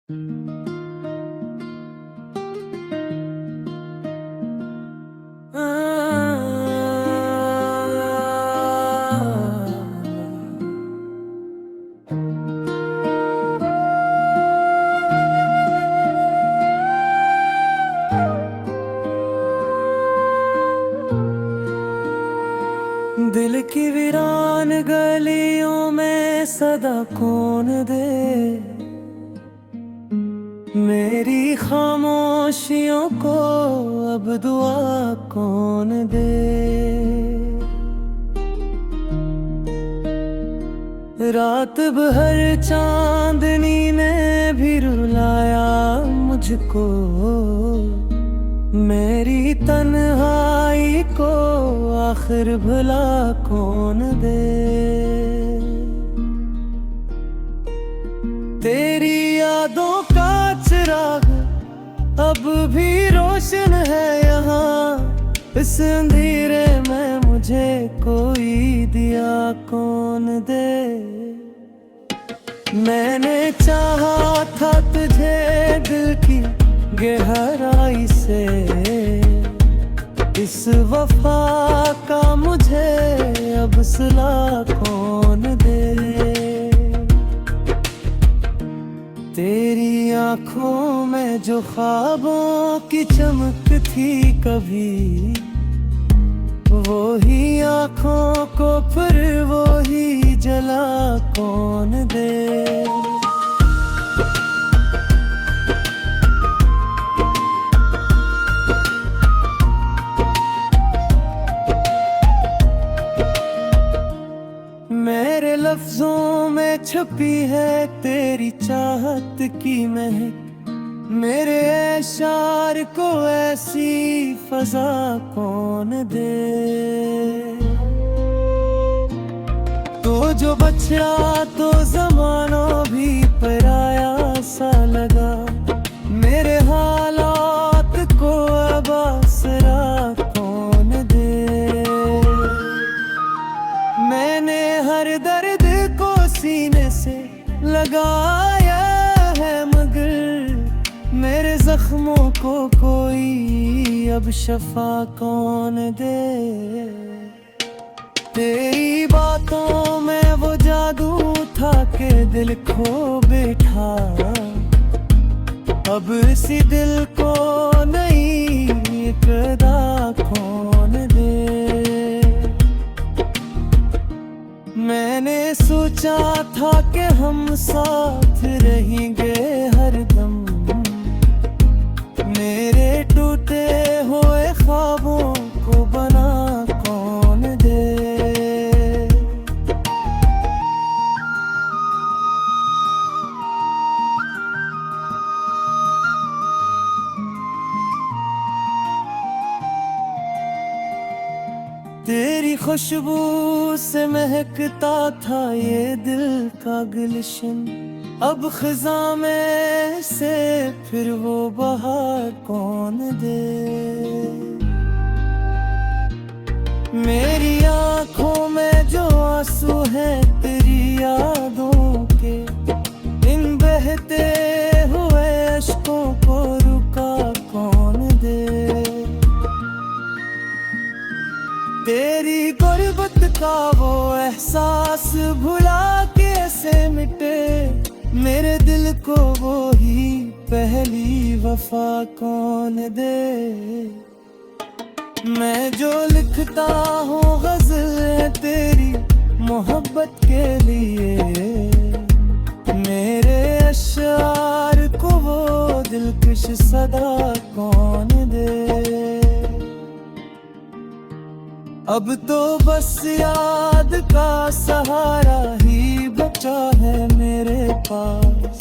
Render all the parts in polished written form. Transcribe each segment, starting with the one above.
दिल की वीरान गलियों में सदा कौन दे, मेरी खामोशियों को अब दुआ कौन दे। रात भर चांदनी ने भी रुलाया मुझको, मेरी तन्हाई को आखिर भला कौन दे। तेरी यादों का चिराग अब भी रोशन है यहाँ, इस अंधेरे में मुझे कोई दिया कौन दे। मैंने चाहा था तुझे दिल की गहराई से, इस वफा का मुझे अब सिला कौन दे। तेरी आंखों में जो ख्वाबों की चमक थी कभी, वो ही आंखों को फिर वो ही जला कौन दे। मेरे लफ्जों में छुपी है तेरी चाहत की महक, मेरे इशार को ऐसी फजा कौन दे। तो जो बचा तो ज़माना भी पराया सा लगा, मेरे हालात को अब आसरा कौन दे। मैंने हर दर्द को सीने से लगाया है, मगर मेरे जख्मों को कोई अब शफा कौन दे। तेरी बातों में वो जादू था कि दिल खो बैठा, अब इसी दिल को नई एक अदा कौन दे। मैंने सोचा था कि हम साथ रहेंगे हरदम, मेरे टूटे हुए ख्वाबों को बना कौन दे। तेरी खुशबू से महकता था ये दिल का गुलशन, अब खिज़ा में से फिर वो बहार कौन दे। मेरी आंखों में जो आंसू हैं तेरी यादों के, इन बहते हुए अश्कों को रुका कौन दे। तेरी गुर्बत का वो एहसास भुला कैसे मिटे, मेरे दिल को वो ही पहली वफा कौन दे। मैं जो लिखता हूँ गज़ल तेरी मोहब्बत के लिए, मेरे अशार को वो दिलकश सदा कौन दे। अब तो बस याद का सहारा ही बचा है मेरे पास,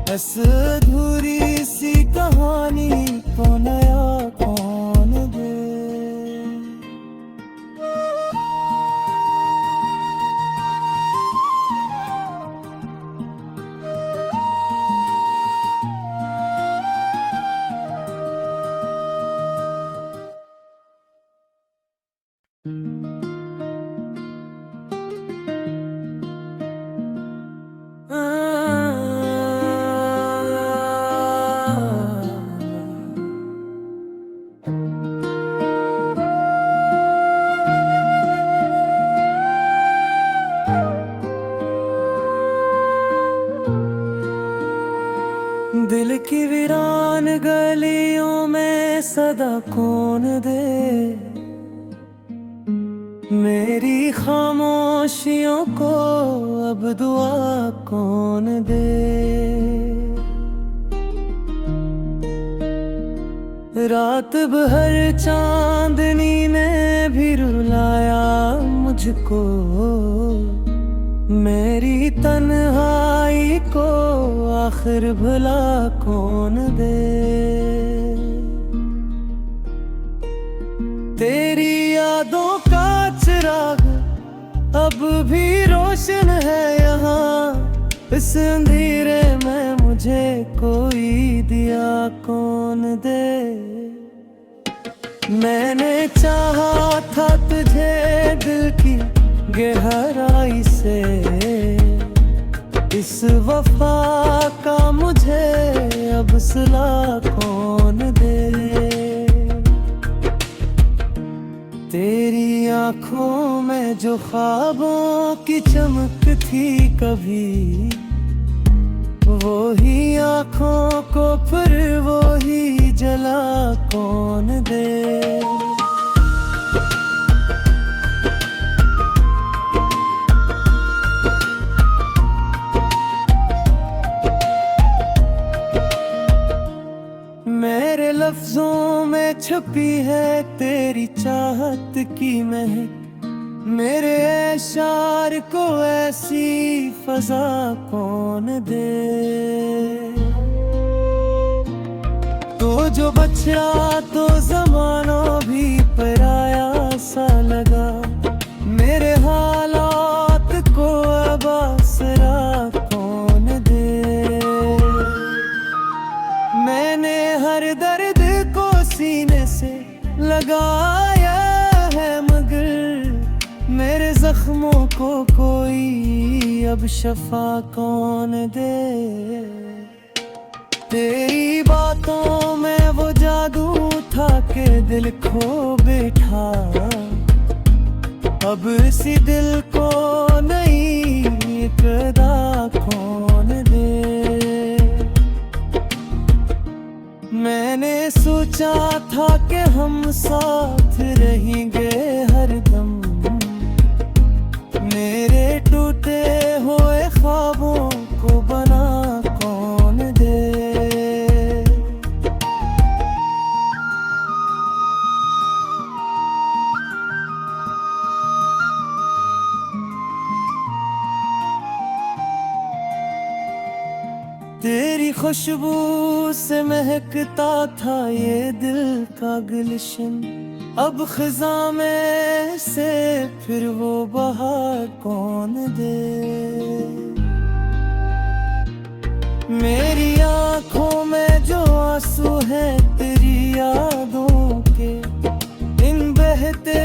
बस अधूरी सी कहानी को नया कौन दे। दिल की वीरान गलियों में सदा कौन दे, मेरी खामोशियों को अब दुआ कौन दे। रात भर चांदनी ने भी रुलाया मुझको, मेरी तन्हाई को आखिर भला कौन दे। तेरी यादों का चिराग अब भी रोशन है यहाँ, इस अंधेरे में मुझे कोई दिया कौन दे। मैंने चाहा था तुझे दिल की गहराई से, इस वफा का मुझे अब सिला कौन दे। तेरी आंखों में जो ख्वाबों की चमक थी कभी, वो ही आंखों को फिर वो ही जला कौन दे। मेरे लफ्जों में छुपी है तेरी चाहत की महक, मेरे इशार को ऐसी फजा कौन दे। तो जो बचा तो ज़माना भी पराया सा लगा, मेरे हालात को अब आसरा कौन दे। मैंने हर दर्द को सीने से लगाया है, मगर मेरे जख्मों को कोई अब शफा कौन दे। तेरी बातों में वो जादू था कि दिल खो बैठा, अब इसी दिल को नई इब्तिदा कौन दे। मैंने सोचा था कि हम साथ रहेंगे हरदम, मेरे टूटे हुए ख्वाबों को बना कौन दे। तेरी खुशबू से महकता था ये दिल का गुलशन, अब खिजा में से फिर वो बहार कौन दे। मेरी आंखों में जो आंसू है तेरी यादों के, इन बहते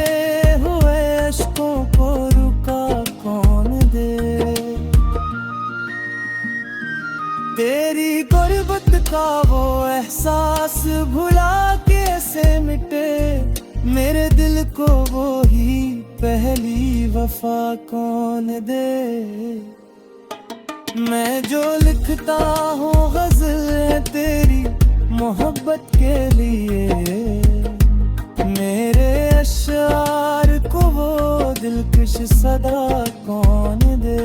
हुए अश्कों को रुका कौन दे। तेरी गुर्बत का वो एहसास भुला कैसे मिटे, मेरे दिल को वो ही पहली वफा कौन दे। मैं जो लिखता हूँ गज़ल है तेरी मोहब्बत के लिए, मेरे अशार को वो दिलकश सदा कौन दे।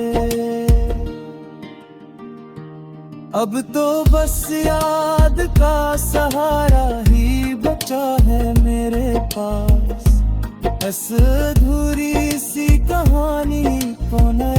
अब तो बस याद का सहारा ही बचा है मेरे पास, बस अधूरी सी कहानी को नया